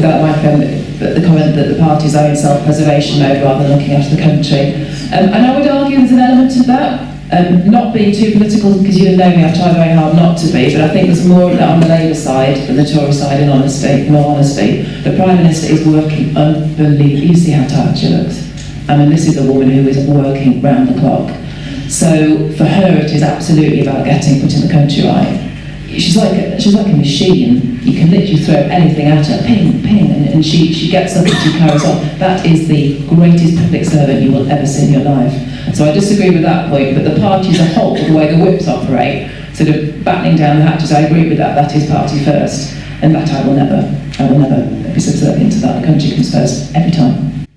That the comment that the parties are in self-preservation mode rather than looking after the country. And I would argue there's an element of that, not being too political, because you know me, I've tried very hard not to be, but I think there's more of that on the Labour side than the Tory side, in all honesty. The Prime Minister is working unbelievably. You see how tired she looks. I mean, this is a woman who is working round the clock. So for her, it is absolutely about putting the country right. She's like a machine. You can literally throw anything at her, ping, ping, and she gets up and she carries on. That is the greatest public servant you will ever see in your life. So I disagree with that point, but the party as a whole, the way the whips operate, sort of battening down the hatches, I agree with that. That is party first, and that I will never be subservient to that. The country comes first every time.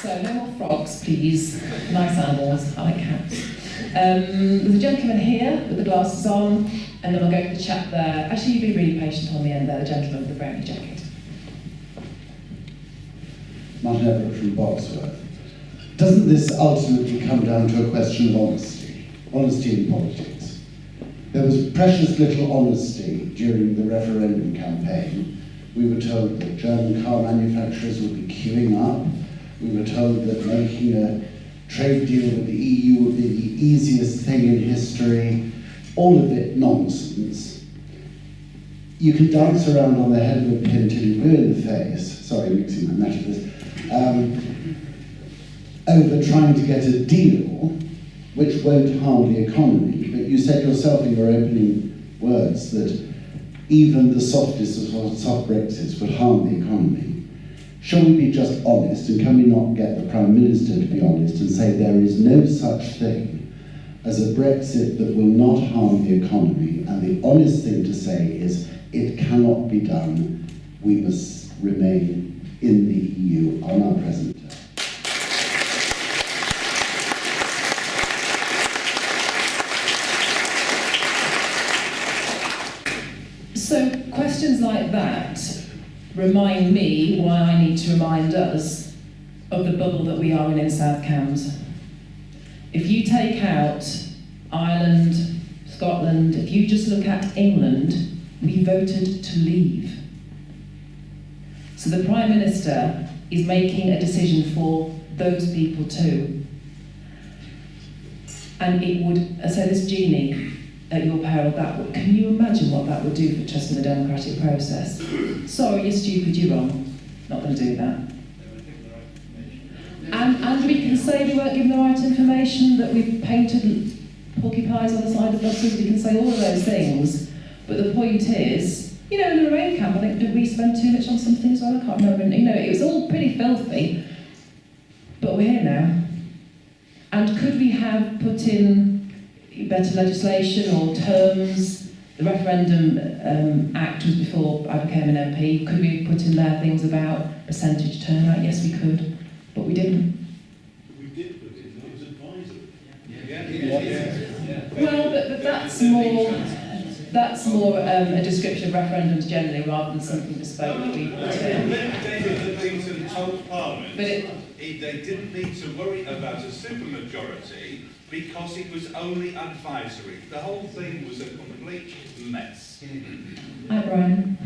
So no more frogs, please. Nice animals. I like cats. There's a gentleman here with the glasses on, and then I'll go to the chap there. Actually, you've been really patient on the end there, the gentleman with the brownie jacket. Martin Everett from Boxworth. Doesn't this ultimately come down to a question of honesty in politics? There was precious little honesty during the referendum campaign. We were told that German car manufacturers would be queuing up. We were told that making a trade deal with the EU would be the easiest thing in history. All of it nonsense. You can dance around on the head of a pin till you're blue in the face, sorry, mixing my metaphors, over trying to get a deal which won't harm the economy. But you said yourself in your opening words that even the softest of soft Brexits would harm the economy. Shall we be just honest, and can we not get the Prime Minister to be honest and say there is no such thing as a Brexit that will not harm the economy, and the honest thing to say is it cannot be done, we must remain in the EU on our present term. So questions like that remind me why I need to remind us of the bubble that we are in Sth Cambs. If you take out Ireland, Scotland, if you just look at England, we voted to leave. So the Prime Minister is making a decision for those people too. And it would, so this genie, at your peril, can you imagine what that would do for trust in the democratic process? Sorry, you're stupid, you're wrong. Not going to do that. And we can say we weren't given the right information, that we've painted porcupines on the side of buses, we can say all of those things. But the point is, in the Remain camp, I think, did we spend too much on some things? Well, I can't remember. It was all pretty filthy. But we're here now. And could we have put in better legislation or terms? The Referendum Act was before I became an MP. Could we put in there things about percentage turnout? Yes, we could, but we didn't. We did put it in, it was advisory. Yeah. Well, but that's more a description of referendums generally rather than something bespoke that we put in. David Livingstone told Parliament they didn't need to worry about a supermajority because it was only advisory. The whole thing was a complete mess. Hi, Brian.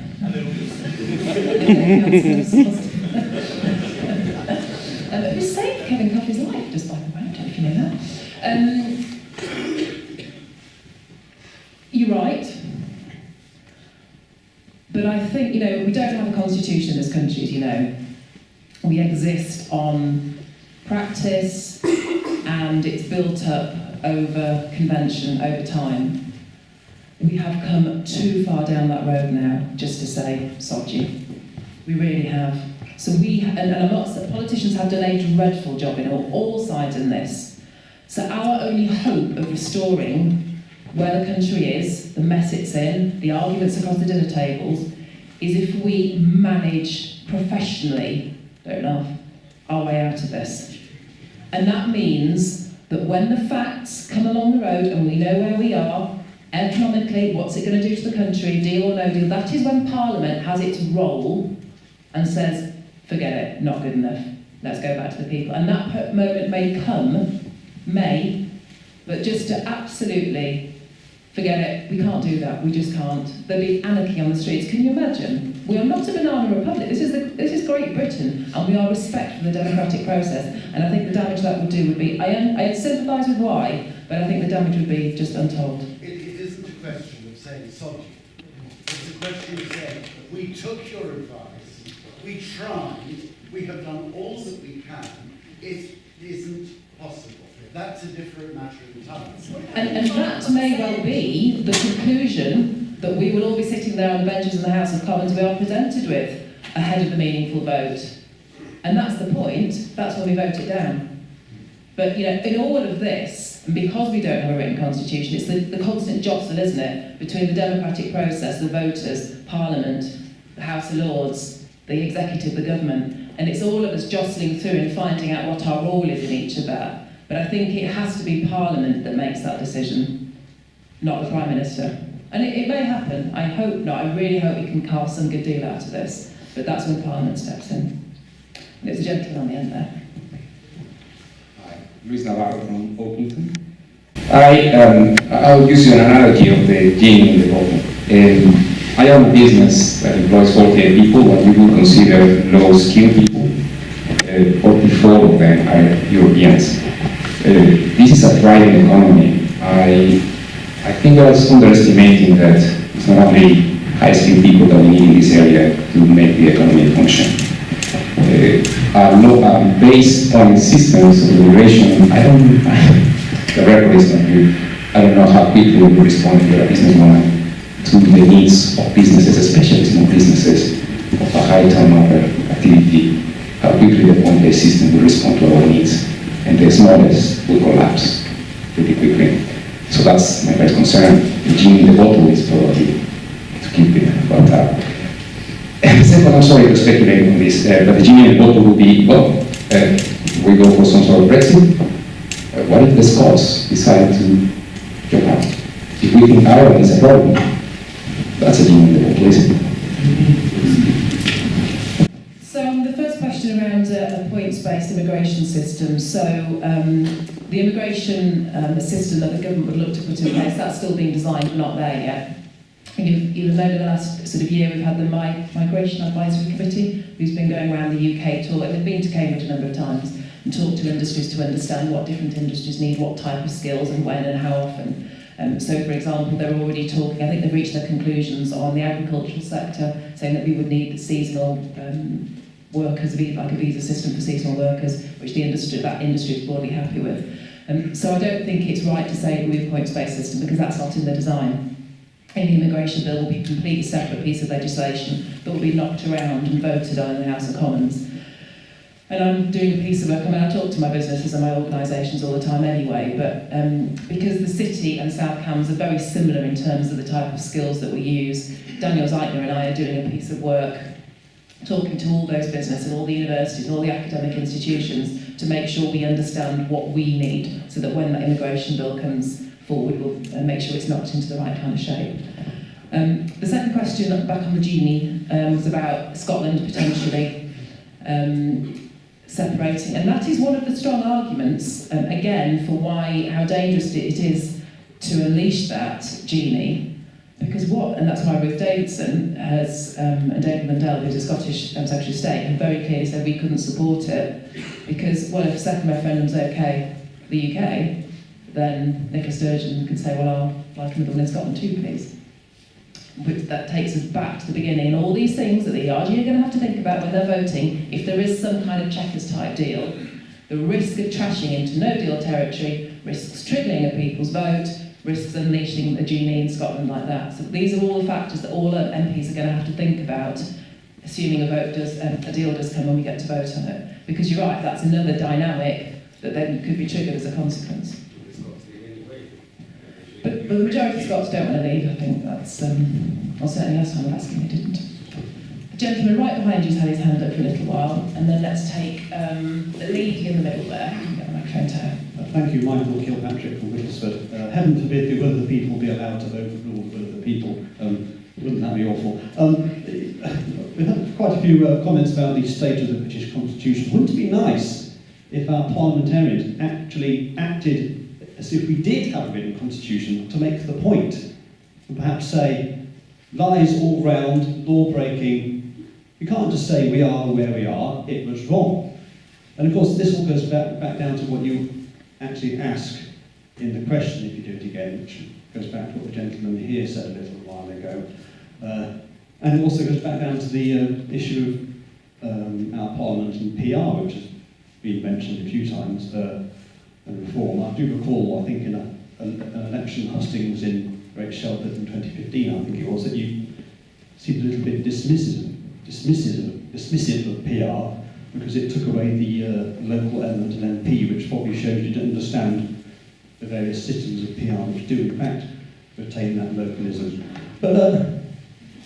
It was saved Kevin Coffey's life, just by the way, I don't know if you know that. You're right. But I think, we don't have a constitution in this country, as you know. We exist on practice, and it's built up over convention, over time. We have come too far down that road now, just to say, sod you. We really have. So politicians have done a dreadful job in all sides in this. So our only hope of restoring where the country is, the mess it's in, the arguments across the dinner tables, is if we manage professionally, don't laugh, our way out of this. And that means that when the facts come along the road and we know where we are, economically, what's it going to do to the country, deal or no deal, that is when Parliament has its role and says, forget it, not good enough, let's go back to the people. And that moment may come, but just to absolutely Forget it, we can't do that, we just can't. There'll be anarchy on the streets, can you imagine? We are not a banana republic, this is Great Britain, and we are respect for the democratic process, and I think the damage that would do would be, I sympathise with why, but I think the damage would be just untold. It isn't a question of saying sod you. It's a question of saying, we took your advice, we tried, we have done all that we can, it isn't possible. That's a different matter entirely. And that may well be the conclusion that we will all be sitting there on the benches in the House of Commons we are presented with ahead of the meaningful vote. And that's the point, that's when we vote it down. But in all of this, and because we don't have a written constitution, it's the constant jostle, isn't it, between the democratic process, the voters, Parliament, the House of Lords, the executive, the government, and it's all of us jostling through and finding out what our role is in each of that. But I think it has to be Parliament that makes that decision, not the Prime Minister. And it may happen, I hope not, I really hope we can carve some good deal out of this, but that's when Parliament steps in. And it's a gentleman on the end there. Hi, Luis Navarro from Orpington. I'll use an analogy of the genie in the bottle. I own a business that employs 48 people, what you would consider low-skilled people. 44 of them are Europeans. This is a thriving economy. I think that's underestimating that it's not only high-skilled people that we need in this area to make the economy function. Based on systems of immigration, the record is not good. I don't know how quickly we respond to a businesswoman to the needs of businesses, especially small businesses of a high turnover activity, how quickly the point-based system will respond to our needs, and the smallest will collapse pretty quickly. So that's my first concern. The genie in the bottle is probably to keep it, but second, I'm sorry to speculate on this, but the genie in the bottle would be, well, we go for some sort of Brexit. What if the Scots decide to drop out? If we think Ireland is a problem, that's a genie in the bottle, isn't it? So the first question around a points-based immigration system. So the immigration system that the government would look to put in place, that's still being designed, but not there yet. You'll know in the last sort of year we've had the Migration Advisory Committee, who's been going around the UK talk. They've been to Cambridge a number of times and talked to industries to understand what different industries need, what type of skills and when and how often. So, for example, they're already talking, I think they've reached their conclusions on the agricultural sector, saying that we would need seasonal workers, like a visa system for seasonal workers, which that industry is broadly happy with. So I don't think it's right to say we have a points-based system, because that's not in the design. In the immigration bill will be a completely separate piece of legislation that will be knocked around and voted on in the House of Commons. And I'm doing a piece of work, I talk to my businesses and my organisations all the time anyway, but because the city and Sth Cambs are very similar in terms of the type of skills that we use, Daniel Zeitner and I are doing a piece of work talking to all those businesses and all the universities and all the academic institutions to make sure we understand what we need, so that when that immigration bill comes forward, we'll make sure it's knocked into the right kind of shape. The second question, back on the genie, was about Scotland potentially separating, and that is one of the strong arguments, again, for how dangerous it is to unleash that genie, because and that's why Ruth Davidson has, and David Mundell, who's a Scottish Secretary of State, have very clearly said we couldn't support it, because, well, if a second referendum's okay for the UK, then Nicola Sturgeon can say, well, I'd like another one in Scotland too, please. Which that takes us back to the beginning, and all these things that the ERG are going to have to think about when they're voting. If there is some kind of checkers type deal, the risk of trashing into no deal territory risks triggering a people's vote, risks unleashing a genie in Scotland like that. So these are all the factors that all MPs are going to have to think about, assuming a deal does come when we get to vote on it. Because you're right, that's another dynamic that then could be triggered as a consequence. But the majority of Scots don't want to leave. I think that's, well, certainly last time I was asking they didn't. The gentleman right behind you's had his hand up for a little while, and then let's take the lady in the middle there. Get the microphone to her. Thank you, Michael Kilpatrick from Whittlesford. Heaven forbid whether the people be allowed to overrule the will of the people. Wouldn't that be awful? We've had quite a few comments about the state of the British Constitution. Wouldn't it be nice if our parliamentarians actually acted as if we did have a written constitution to make the point and perhaps say, lies all round, law breaking. You can't just say we are where we are, it was wrong. And of course this all goes back down to what you actually ask in the question if you do it again, which goes back to what the gentleman here said a little while ago. And it also goes back down to the issue of our Parliament and PR, which has been mentioned a few times, and reform. I do recall, I think, in an election hustings in Great Shelford in 2015, I think it was, that you seemed a little bit dismissive of PR, because it took away the local element and MP, which probably shows you don't understand the various systems of PR which do, in fact, retain that localism. But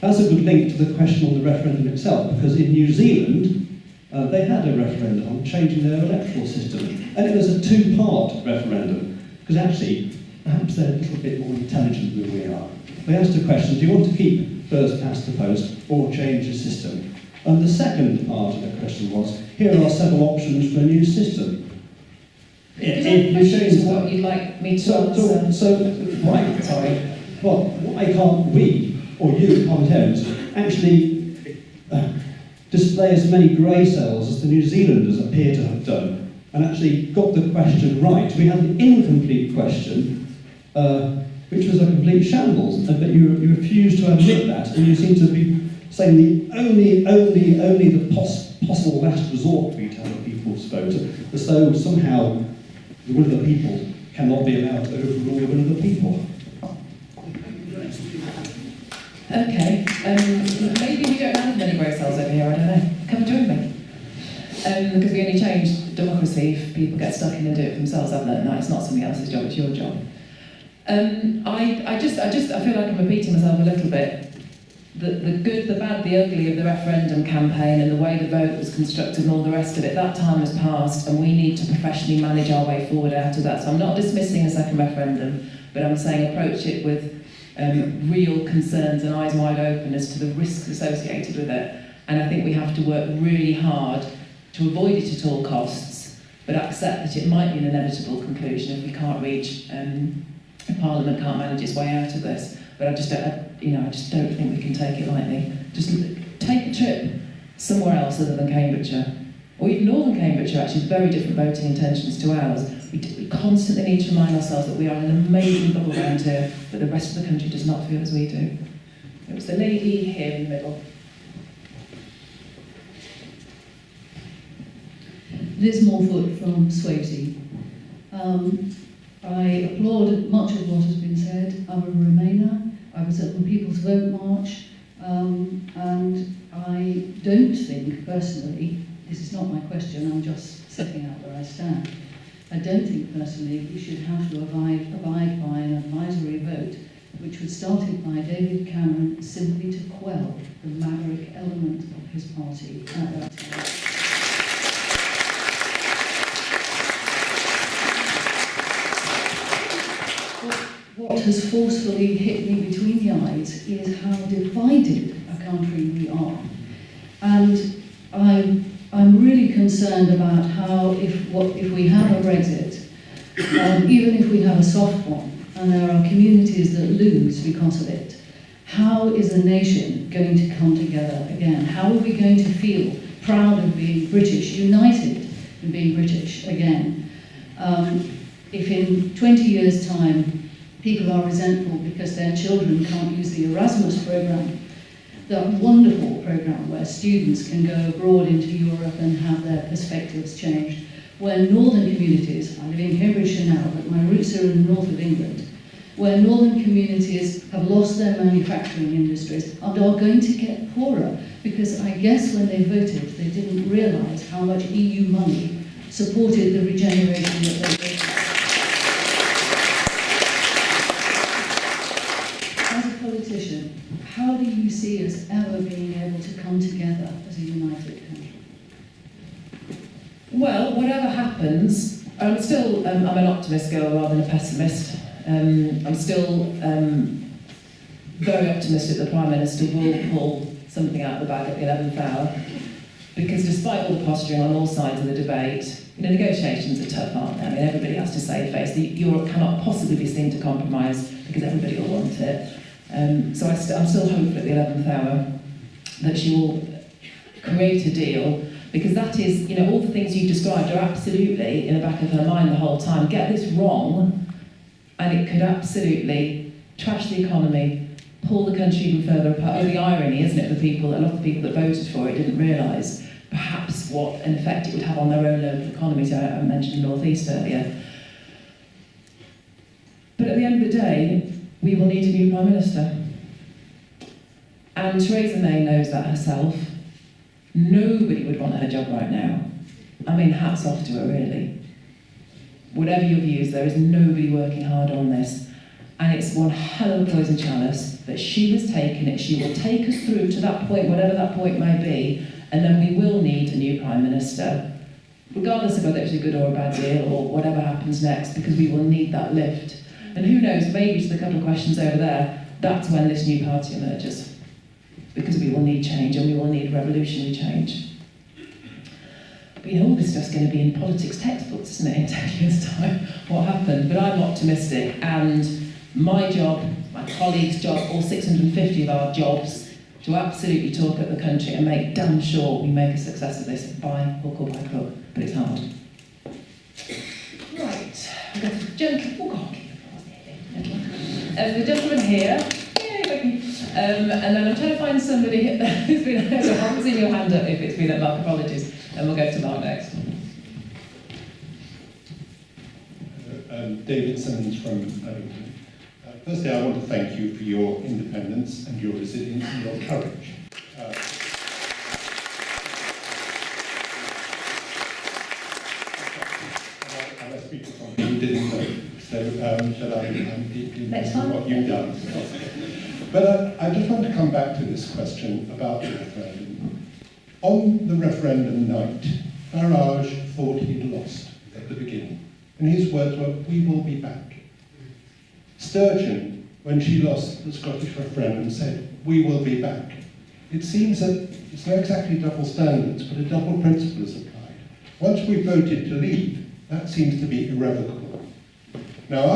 that's a good link to the question on the referendum itself, because in New Zealand, they had a referendum on changing their electoral system, and it was a two-part referendum, because actually, perhaps they're a little bit more intelligent than we are. They asked the question, do you want to keep first past the post or change the system? And the second part of the question was, here are several options for a new system. Is that question what you'd like me to answer? Why can't we, or you, parliamentarians, actually display as many grey cells as the New Zealanders appear to have done, and actually got the question right? We had an incomplete question, which was a complete shambles, but you refused to admit that, and you seem to be saying the only the possible last resort for you to have a people's vote, as though somehow the will of the people cannot be allowed to overrule the will of the people. Okay, maybe we don't have many grey cells over here, I don't know. Come join me. Because we only change democracy if people get stuck in and do it themselves. I've learned that it's not somebody else's job, it's your job. I feel like I'm repeating myself a little bit. The good, the bad, the ugly of the referendum campaign and the way the vote was constructed and all the rest of it, that time has passed, and we need to professionally manage our way forward out of that. So I'm not dismissing a second referendum, but I'm saying approach it with real concerns and eyes wide open as to the risks associated with it. And I think we have to work really hard to avoid it at all costs, but accept that it might be an inevitable conclusion if we can't reach, if Parliament can't manage its way out of this. But I just don't think we can take it lightly. Just take a trip somewhere else other than Cambridgeshire, or even northern Cambridgeshire, actually, very different voting intentions to ours. We constantly need to remind ourselves that we are in an amazing bubble around here, but the rest of the country does not feel as we do. It was the lady here in the middle. Liz Morfoot from Swati. I applaud much of what has been said. I'm a Remainer. I was at the People's Vote March, and I don't think, personally, this is not my question, I'm just setting out where I stand. I don't think, personally, we should have to abide by an advisory vote, which was started by David Cameron simply to quell the maverick element of his party at that time. What has forcefully hit me between the eyes is how divided a country we are. And I'm really concerned about how if we have a Brexit, even if we have a soft one, and there are communities that lose because of it, how is a nation going to come together again? How are we going to feel proud of being British, united in being British again? If in 20 years' time people are resentful because their children can't use the Erasmus programme, that wonderful programme where students can go abroad into Europe and have their perspectives changed, where northern communities, I live in Cambridgeshire now, but my roots are in the north of England, where northern communities have lost their manufacturing industries and are going to get poorer, because I guess when they voted they didn't realise how much EU money supported the regeneration that they voted. Politician, how do you see us ever being able to come together as a united country? Well, whatever happens, I'm an optimist girl rather than a pessimist. I'm still very optimistic the Prime Minister will pull something out of the bag at the 11th hour, because despite all the posturing on all sides of the debate, negotiations are tough, aren't they? I mean, everybody has to save face. Europe cannot possibly be seen to compromise because everybody will want it. So I'm still hopeful at the 11th hour that she will create a deal, because that is, you know, all the things you've described are absolutely in the back of her mind the whole time. Get this wrong, and it could absolutely trash the economy, pull the country even further apart. Oh, the irony, isn't it? A lot of the people that voted for it didn't realise perhaps what an effect it would have on their own local economies. I mentioned the North East earlier. But at the end of the day, we will need a new Prime Minister. And Theresa May knows that herself. Nobody would want her job right now. I mean, hats off to her, really. Whatever your views, there is nobody working hard on this. And it's one hell of a poison chalice that she has taken it. She will take us through to that point, whatever that point may be, and then we will need a new Prime Minister, regardless of whether it's a good or a bad deal or whatever happens next, because we will need that lift. And who knows, maybe to the couple of questions over there, that's when this new party emerges. Because we will need change, and we will need revolutionary change. But you know, all this stuff's going to be in politics textbooks, isn't it, in 10 years' time, what happened? But I'm optimistic, and my job, my colleagues' job, all 650 of our jobs, to absolutely talk at the country and make damn sure we make a success of this by hook or by crook. But it's hard. Right, we've got a gentleman. The gentleman here. Yay, thank you. And then I'm trying to find somebody who's been. So I haven't seen your hand up if it's been at Mark. Apologies. And we'll go to Mark next. David Simmons from Abington. Firstly, I want to thank you for your independence and your resilience and your courage. And I speak to someone who didn't know, so shall I deeply miss what you've done. But I just want to come back to this question about the referendum. On the referendum night, Farage thought he'd lost at the beginning, and his words were, "We will be back." Sturgeon, when she lost the Scottish referendum, said, "We will be back." It seems that it's not exactly double standards, but a double principle is applied. Once we voted to leave, that seems to be irrevocable. Now,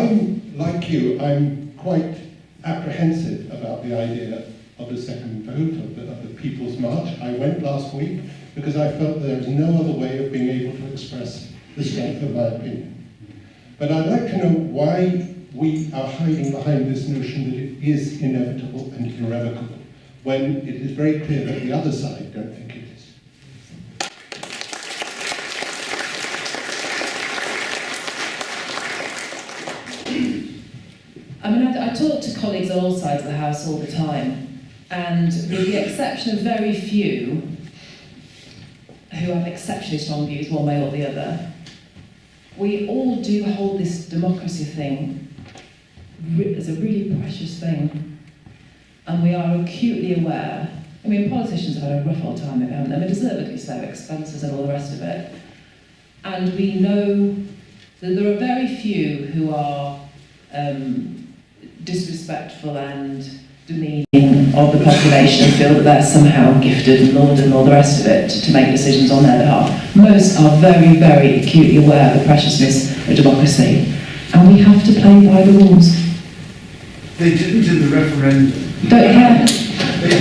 like you, I'm quite apprehensive about the idea of a second vote, of the People's March. I went last week because I felt there was no other way of being able to express the strength of my opinion. But I'd like to know why we are hiding behind this notion that it is inevitable and irrevocable, when it is very clear that the other side don't think it is. I mean, I talk to colleagues on all sides of the House all the time, and with the exception of very few who have exceptionally strong views one way or the other, we all do hold this democracy thing as a really precious thing, and we are acutely aware. I mean, politicians have had a rough old time of it, haven't they? I mean, deservedly so, expenses and all the rest of it. And we know that there are very few who are disrespectful and demeaning of the population and feel that they're somehow gifted and lauded and all the rest of it to make decisions on their behalf. Most are very, very acutely aware of the preciousness of democracy, and we have to play by the rules. They didn't in the referendum. Don't care.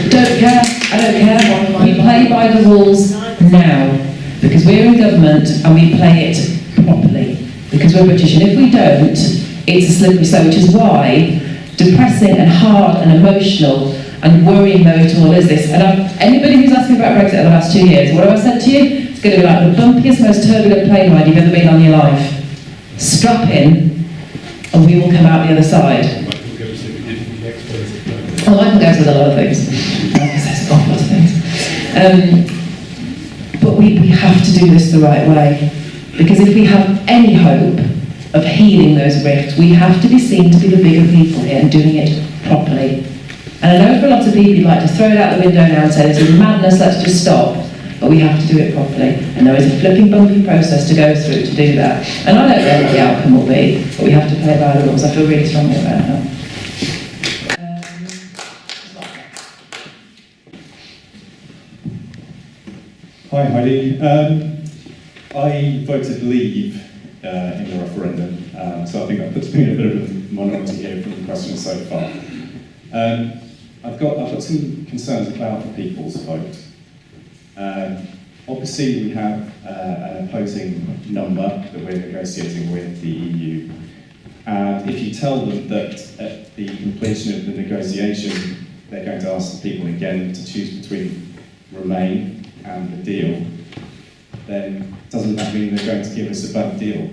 Don't care. I don't care. We play by the rules now, because we're in government and we play it properly, because we're British, and if we don't, it's a slippery slope, which is why depressing and hard and emotional and worrying though it all is this. And anybody who's asked me about Brexit in the last 2 years, what have I said to you? It's going to be like the bumpiest, most turbulent plane ride you've ever been on in your life. Strap in, and we will come out the other side. Oh, Michael goes with a lot of things. Michael says an awful lot of things. But we have to do this the right way. Because if we have any hope of healing those rifts, we have to be seen to be the bigger people here and doing it properly. And I know for a lot of people you'd like to throw it out the window now and say, this is madness, let's just stop. But we have to do it properly. And there is a flipping bumpy process to go through to do that. And I don't know what the outcome will be, but we have to play by the rules. I feel really strongly about that. Hi Heidi. I voted leave in the referendum, so I think that puts me in a bit of a minority here from the questions so far. I've got some concerns about the people's vote. Obviously, we have an opposing number that we're negotiating with the EU. And if you tell them that at the completion of the negotiation, they're going to ask the people again to choose between Remain and the deal, then doesn't that mean they're going to give us a bad deal?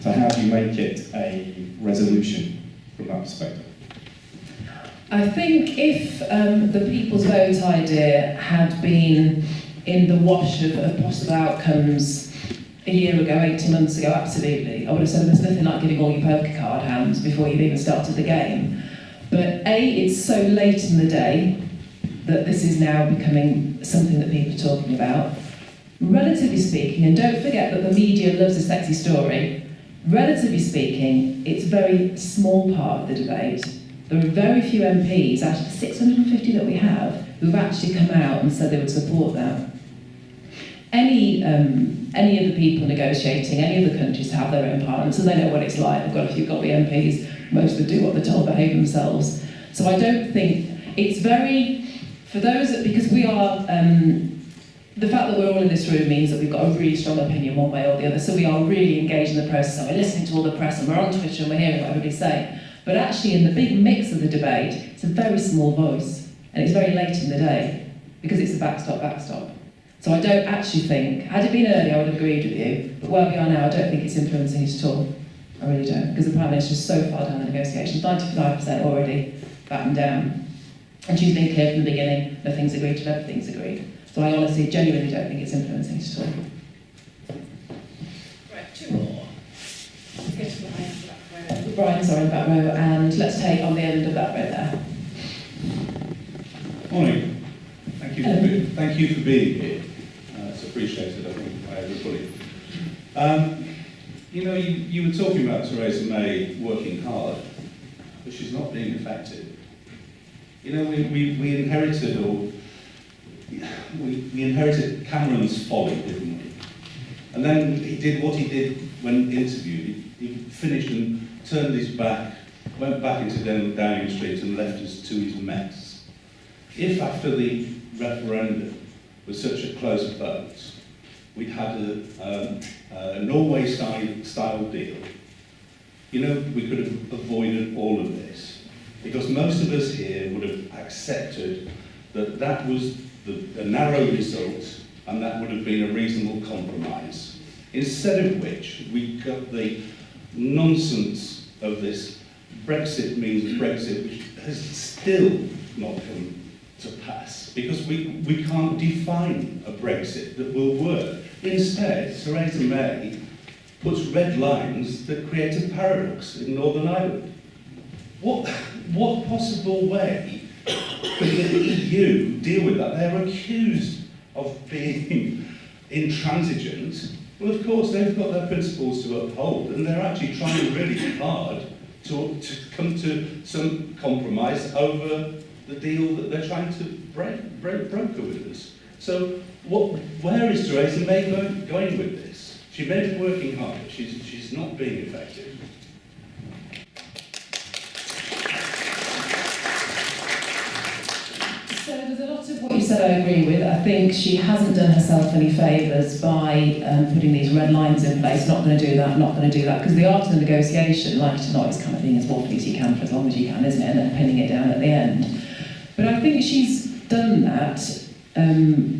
So how do you make it a resolution from that perspective? I think if the people's vote idea had been in the wash of possible outcomes a year ago, 18 months ago, absolutely. I would have said there's nothing like giving all your poker card hands before you've even started the game. But A, it's so late in the day that this is now becoming something that people are talking about. Relatively speaking, and don't forget that the media loves a sexy story, relatively speaking, it's a very small part of the debate. There are very few MPs out of the 650 that we have who've actually come out and said they would support that. Any of the people negotiating, any of the countries have their own parliaments, and they know what it's like. They've got a few gobby MPs, most of them do what they're told, behave themselves. So I don't think it's very, for those that, because we are, the fact that we're all in this room means that we've got a really strong opinion one way or the other, so we are really engaged in the process, and we're listening to all the press, and we're on Twitter, and we're hearing what everybody's saying. But actually, in the big mix of the debate, it's a very small voice, and it's very late in the day, because it's a backstop. So I don't actually think, had it been earlier, I would have agreed with you, but where we are now, I don't think it's influencing it at all. I really don't, because the Prime Minister's so far down the negotiations, 95% already battened down. And she's been clear from the beginning, nothing's agreed till everything's agreed. So I honestly, genuinely don't think it's influencing it at all. Right, two more. Let's get to Brian's in the back row, and let's take on the end of that row there. Morning. Thank you for being here. It's appreciated, I think, by everybody. You know, you were talking about Theresa May working hard, but she's not being effective. You know, we inherited inherited Cameron's folly, didn't we? And then he did what he did when interviewed. He finished and turned his back, went back into Downing Street and left us to his mess. If after the referendum was such a close vote, we'd had a Norway-style deal, you know, we could have avoided all of this, because most of us here would have accepted that that was a narrow result and that would have been a reasonable compromise. Instead of which, we got the nonsense of this Brexit means Brexit, which has still not come to pass, because we can't define a Brexit that will work. Instead, Theresa May puts red lines that create a paradox in Northern Ireland. What possible way could the EU deal with that? They're accused of being intransigent. Well, of course, they've got their principles to uphold, and they're actually trying really hard to come to some compromise over the deal that they're trying to broker with us. So, where is Theresa May going with this? She may be working hard, but she's not being effective. So there's a lot of what you said I agree with. I think she hasn't done herself any favours by putting these red lines in place, not going to do that, not going to do that, because the art of the negotiation, like it or not, is kind of being as waffly as you can for as long as you can, isn't it, and then pinning it down at the end. But I think she's done that,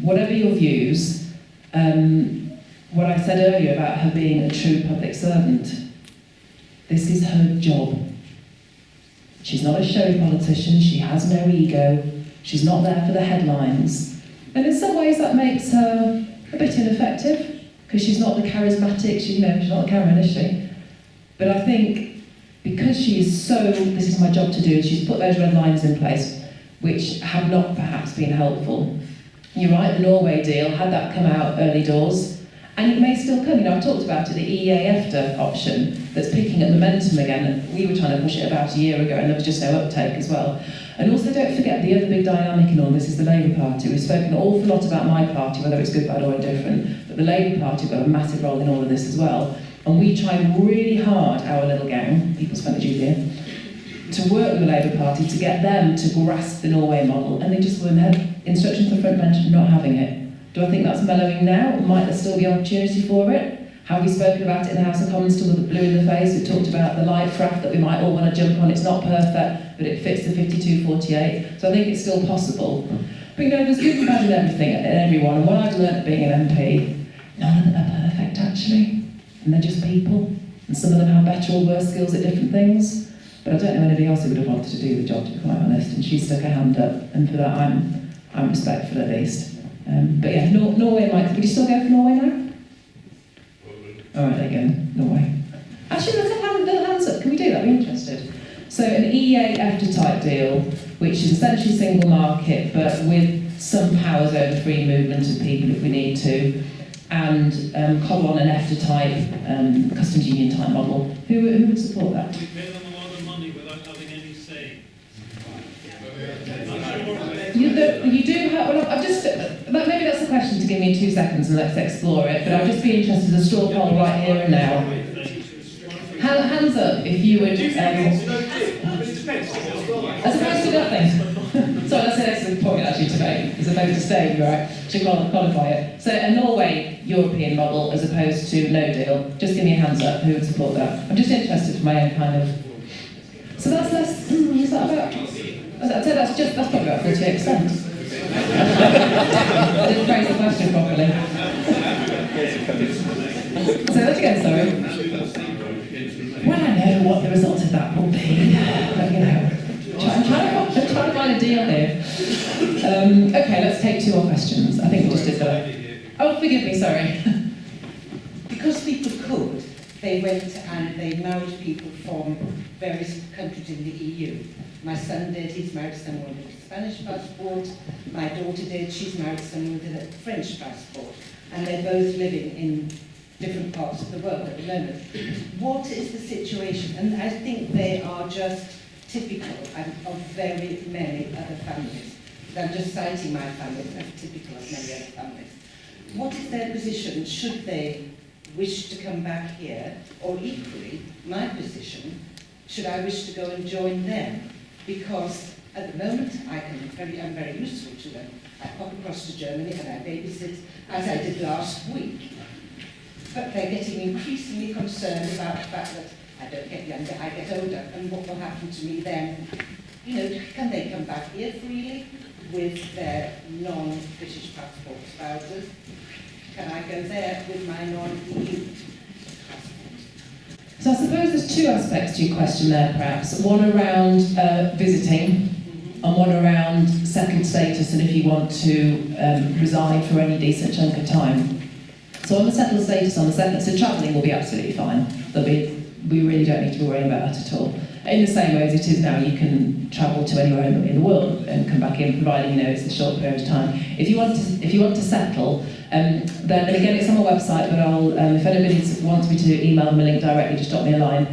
whatever your views, what I said earlier about her being a true public servant, this is her job. She's not a showy politician, she has no ego, she's not there for the headlines. And in some ways that makes her a bit ineffective, because she's not the charismatic, she's not the Cameron, is she? But I think because she is so, this is my job to do, she's put those red lines in place, which have not perhaps been helpful. You're right, the Norway deal, had that come out early doors, and it may still come. You know, I've talked about it, the EEA option that's picking up momentum again, and we were trying to push it about a year ago, and there was just no uptake as well. And also don't forget the other big dynamic in all this is the Labour Party. We've spoken an awful lot about my party, whether it's good, bad or indifferent, but the Labour Party have got a massive role in all of this as well. And we tried really hard, our little gang, People's Fund Julia, to work with the Labour Party to get them to grasp the Norway model, and they just weren't had instructions from the front bench not having it. Do I think that's mellowing now? Might there still be opportunity for it? Have we spoken about it in the House of Commons till we're blue in the face? We talked about the light frack that we might all want to jump on. It's not perfect, but it fits the 52-48. So I think it's still possible. But you know, there's good and bad in everything and everyone. And what I've learned being an MP, none of them are perfect actually. And they're just people. And some of them have better or worse skills at different things. But I don't know anybody else who would have wanted to do the job, to be quite honest. And she stuck her hand up. And for that, I'm respectful at least. But yeah, Norway might. Would you still go for Norway now? Alright, there you go, Norway. Actually, let's have a little hands up. Can we do that? I'd be interested. So an EEA EFTA type deal, which is essentially single market, but with some powers over free movement of people if we need to, and cobble on an EFTA type, customs union type model. Who would support that? We pay them a lot of money without having any say. You do have, well, I've just, maybe that's a question to give me 2 seconds and let's explore it, but I'd just be interested in a straw poll right here and now. Hands up if you would, as opposed to nothing. Sorry, that's an excellent point actually to make, as opposed to staying, you're right, to qualify it. So a Norway European model as opposed to no deal, just give me a hands up who would support that. I'm just interested for my own kind of, so that's less, is that about? I'd say that's probably about 48%. I didn't phrase the question properly. So that again, sorry. Well, I know what the result of that will be, but you know, I'm trying to find a deal here. Okay, let's take 2 more questions. I think we just did that. Oh, forgive me, sorry. Because people could, they went and they married people from various countries in the EU. My son did, he's married someone with a Spanish passport. My daughter did, she's married someone with a French passport. And they're both living in different parts of the world at the moment. What is the situation? And I think they are just typical of very many other families. I'm just citing my family as typical of many other families. What is their position? Should they wish to come back here? Or equally, my position, should I wish to go and join them? Because at the moment, I'm very useful to them. I pop across to Germany and I babysit, as I did last week. But they're getting increasingly concerned about the fact that I don't get younger, I get older, and what will happen to me then? You know, can they come back here freely with their non-British passport spouses? Can I go there with my non-EU passport? So I suppose there's 2 aspects to your question there, perhaps. One around visiting, and one around settled status, and if you want to reside for any decent chunk of time. So on the settled status, so travelling will be absolutely fine. We really don't need to be worrying about that at all. In the same way as it is now, you can travel to anywhere in the world and come back in, providing you know it's a short period of time. If you want to settle, then and again it's on my website, but I'll if anybody wants me to email them a link directly, just drop me a line.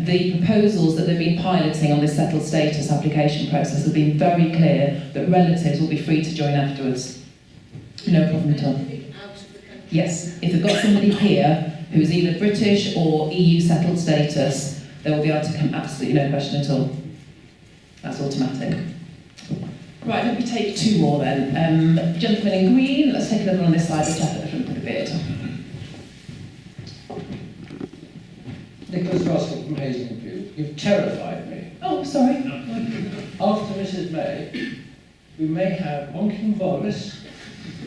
The proposals that they've been piloting on this settled status application process have been very clear that relatives will be free to join afterwards. No problem at all. Yes, if they've got somebody here who is either British or EU settled status, they will be able to come, absolutely no question at all. That's automatic. Right, let me take 2 more then. Gentleman in green, let's take another one on this side, the chap at the front with the beard. Nicholas Russell from Hazelfield. You've terrified me. Oh, sorry. After Mrs May, we may have Onkin Wallace,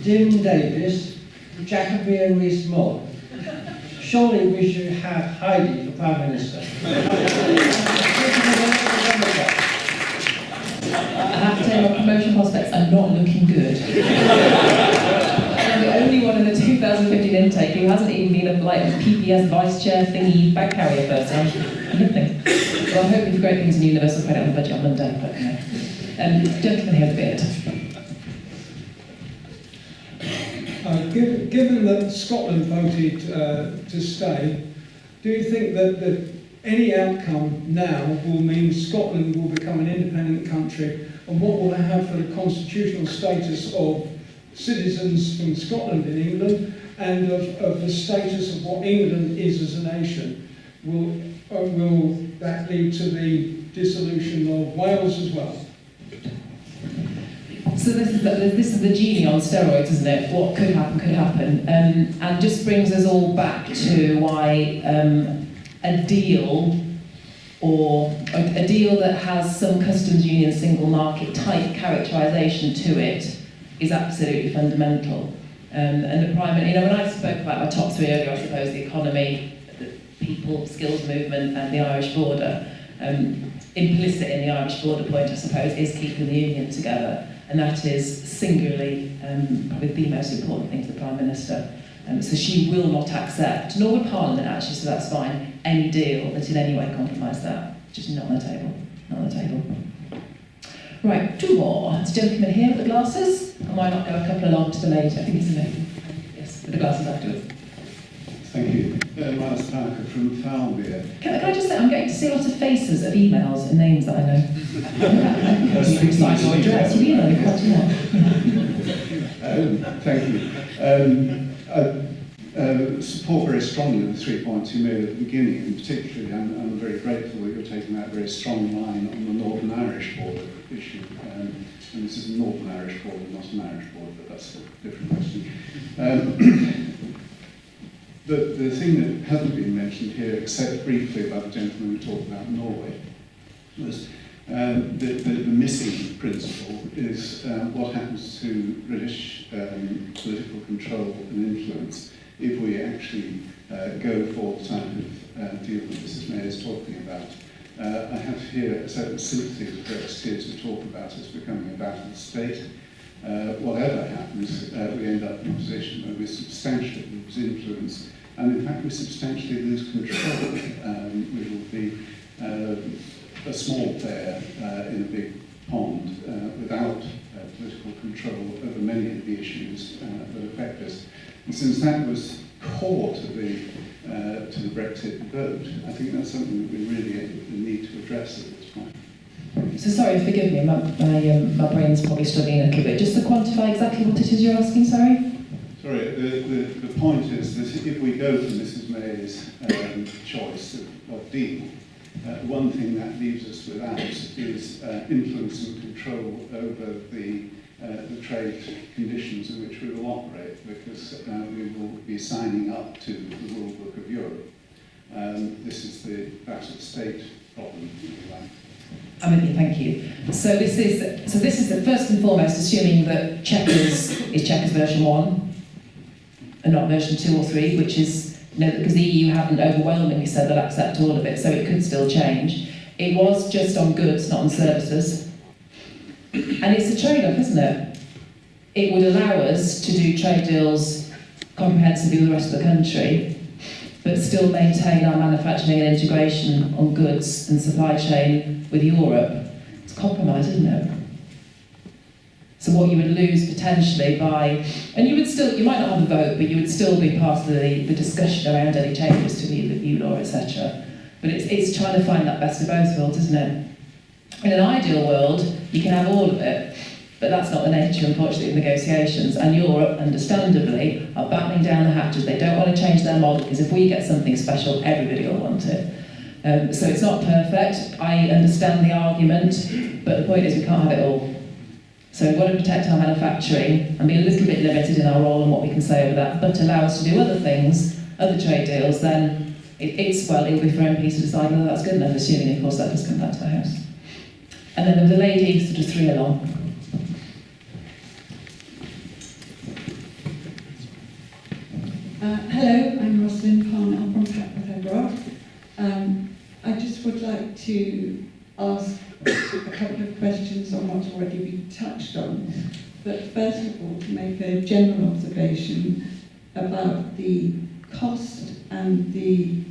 Dim Davis, Jacoby and Rees-Mogg. Surely we should have Heidi for Prime Minister. I have to tell you, our promotion prospects are not looking good. I'm the only one in the 2015 intake who hasn't even been a PPS vice chair thingy bag carrier person. Nothing. Well, I'm hoping for great things in universal credit on the budget on Monday, but you know. Gentleman here with the beard. Given that Scotland voted to stay, do you think that any outcome now will mean Scotland will become an independent country, and what will it have for the constitutional status of citizens from Scotland in England, and of the status of what England is as a nation? Will that lead to the dissolution of Wales as well. So this is the genie on steroids, isn't it? What could happen. And just brings us all back to why a deal, or a deal that has some customs union single market type characterisation to it, is absolutely fundamental. And the Prime Minister, when I spoke about my top three earlier, I suppose the economy, the people, skills movement, and the Irish border. Implicit in the Irish border point, I suppose, is keeping the union together. And that is singularly probably the most important thing to the Prime Minister. So she will not accept, nor would Parliament actually, so that's fine, any deal that in any way compromises that. Just not on the table. Not on the table. Right, two more. It's a gentleman here with the glasses. And why not go a couple along to the lady? I think it's amazing. Yes, with the glasses afterwards. Thank you. Miles Parker from Falmere. Can I just say, I'm getting to see a lot of faces of emails and names that I know. Your address, you email me quite a lot. Thank you. I support very strongly the 3.2 million at the beginning, and particularly I'm very grateful that you're taking that very strong line on the Northern Irish border issue. And this is a Northern Irish border, not an Irish border, but that's a different question. The thing that hasn't been mentioned here, except briefly by the gentleman who talked about Norway, was the missing principle is what happens to British political control and influence if we actually go for the type of deal that Mrs May is talking about. I have here a certain sympathy with Brexiteers who talk about us becoming a battle state. Whatever happens, we end up in a position where we substantially lose influence, and in fact we substantially lose control. We will be a small player in a big pond without political control over many of the issues that affect us. And since that was core to the Brexit vote, I think that's something that we really need to address at this point. So sorry, forgive me, my brain's probably struggling a little bit. Just to quantify exactly what it is you're asking, sorry? Sorry, the point is that if we go for Mrs May's choice of deal, one thing that leaves us without is influence and control over the trade conditions in which we will operate, because we will be signing up to the rule book of Europe. This is the battle state problem, if you like. I'm with you, thank you. So this is the first and foremost assuming that Chequers is Chequers version 1 and not version 2 or 3, which is, because the EU haven't overwhelmingly said they'll accept all of it, so it could still change. It was just on goods, not on services. And it's a trade-off, isn't it? It would allow us to do trade deals comprehensively with the rest of the country, but still maintain our manufacturing and integration on goods and supply chain with Europe. It's a compromise, isn't it? So what you would lose potentially by, and you might not have a vote, but you would still be part of the discussion around any changes to the EU law, etc. But it's trying to find that best of both worlds, isn't it? In an ideal world, you can have all of it, but that's not the nature, unfortunately, of negotiations. And Europe, understandably, are battening down the hatches. They don't want to change their model, because if we get something special, everybody will want it. So it's not perfect. I understand the argument, but the point is we can't have it all. So we want to protect our manufacturing and be a little bit limited in our role and what we can say over that, but allow us to do other things, other trade deals, then it'll be for MPs to decide whether that's good enough, assuming, of course, that does come back to the House. And then there was a lady, sort of 3 along. Hello, I'm Rosalind Parnell from Papworth. I just would like to ask a couple of questions on what's already been touched on. But first of all, to make a general observation about the cost and the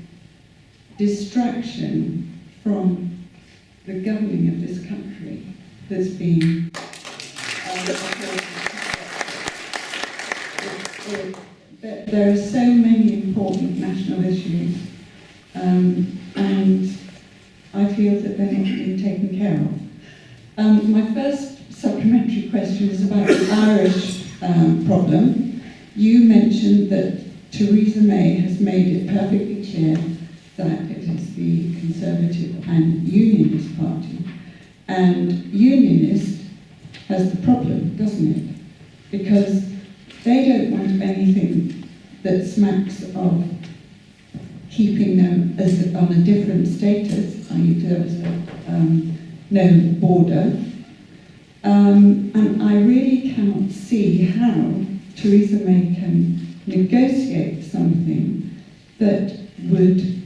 distraction from the governing of this country that's been there are so many important national issues, and I feel that they're not being taken care of. My first supplementary question is about the Irish problem. You mentioned that Theresa May has made it perfectly clear that is the Conservative and Unionist Party. And Unionist has the problem, doesn't it? Because they don't want anything that smacks of keeping them as on a different status, i.e. there was no border. And I really cannot see how Theresa May can negotiate something that would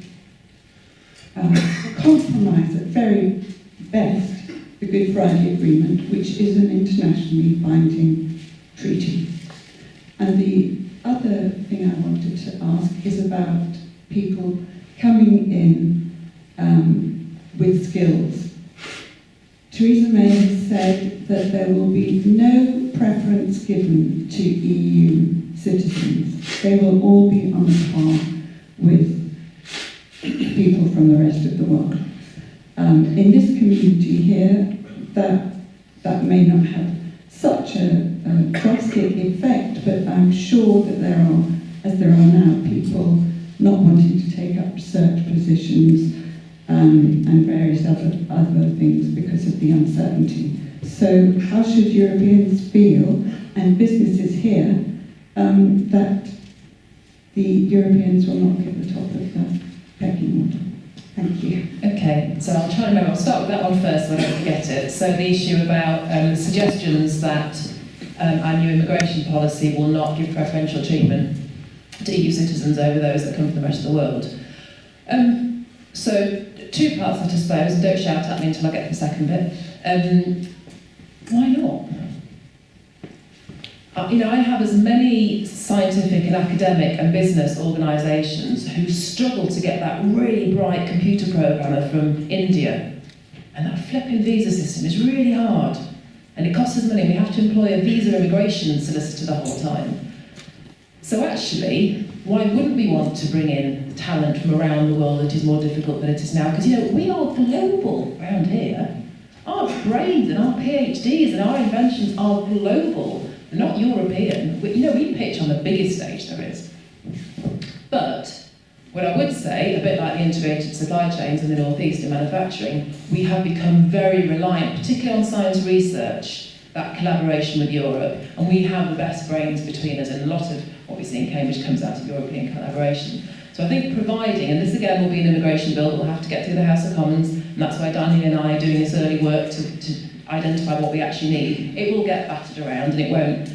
compromise at very best the Good Friday Agreement, which is an internationally binding treaty. And the other thing I wanted to ask is about people coming in with skills. Theresa May has said that there will be no preference given to EU citizens. They will all be on par with people from the rest of the world. In this community here, that may not have such a drastic effect, but I'm sure that there are, as there are now, people not wanting to take up research positions and various other things because of the uncertainty. So how should Europeans feel, and businesses here, that the Europeans will not be at the top of the pecking order? Thank you. Okay, so I'll try and remember. I'll start with that one first so I don't forget it. So the issue about suggestions that our new immigration policy will not give preferential treatment to EU citizens over those that come from the rest of the world. So two parts, I suppose, and don't shout at me until I get to the second bit. Why not? I have as many scientific and academic and business organisations who struggle to get that really bright computer programmer from India. And that flipping visa system is really hard. And it costs us money. We have to employ a visa immigration solicitor the whole time. So actually, why wouldn't we want to bring in talent from around the world that is more difficult than it is now? Because, we are global around here. Our brains and our PhDs and our inventions are global. Not European. We pitch on the biggest stage there is. But what I would say, a bit like the integrated supply chains in the northeast in manufacturing, we have become very reliant, particularly on science research, that collaboration with Europe, and we have the best brains between us, and a lot of what we see in Cambridge comes out of European collaboration. So I think providing, and this again will be an immigration bill that will have to get through the House of Commons, and that's why Danny and I are doing this early work to identify what we actually need. It will get battered around, and it won't,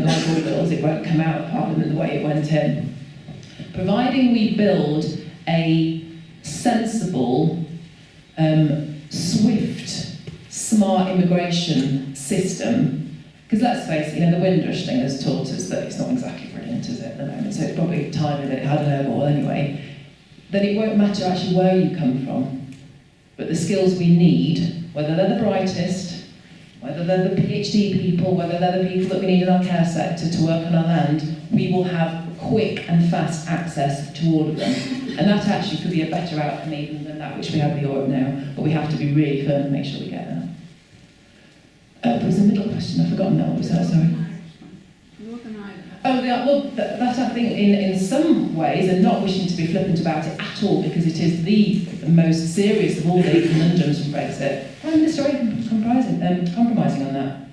like all bills, it won't come out of Parliament the way it went in. Providing we build a sensible, swift, smart immigration system, because let's face it, the Windrush thing has taught us that it's not exactly brilliant, is it, at the moment, so it's probably time that it had an airball anyway, then it won't matter actually where you come from, but the skills we need, whether they're the brightest, whether they're the PhD people, whether they're the people that we need in our care sector to work on our land, we will have quick and fast access to all of them. And that actually could be a better outcome even than that which we have with Europe now, but we have to be really firm and make sure we get that. There was a middle question, I've forgotten that, what was that, sorry? That I think in some ways, and not wishing to be flippant about it at all, because it is the most serious of all the conundrums from Brexit, Prime Minister ain't compromising on that,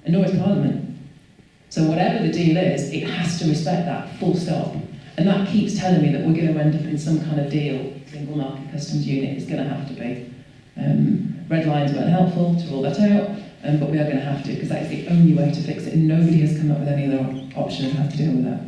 and nor is Parliament. So whatever the deal is, it has to respect that, full stop. And that keeps telling me that we're going to end up in some kind of deal, single market customs unit, it's going to have to be. Red lines weren't helpful to rule that out, but we are going to have to, because that is the only way to fix it, and nobody has come up with any other option of how to deal with that.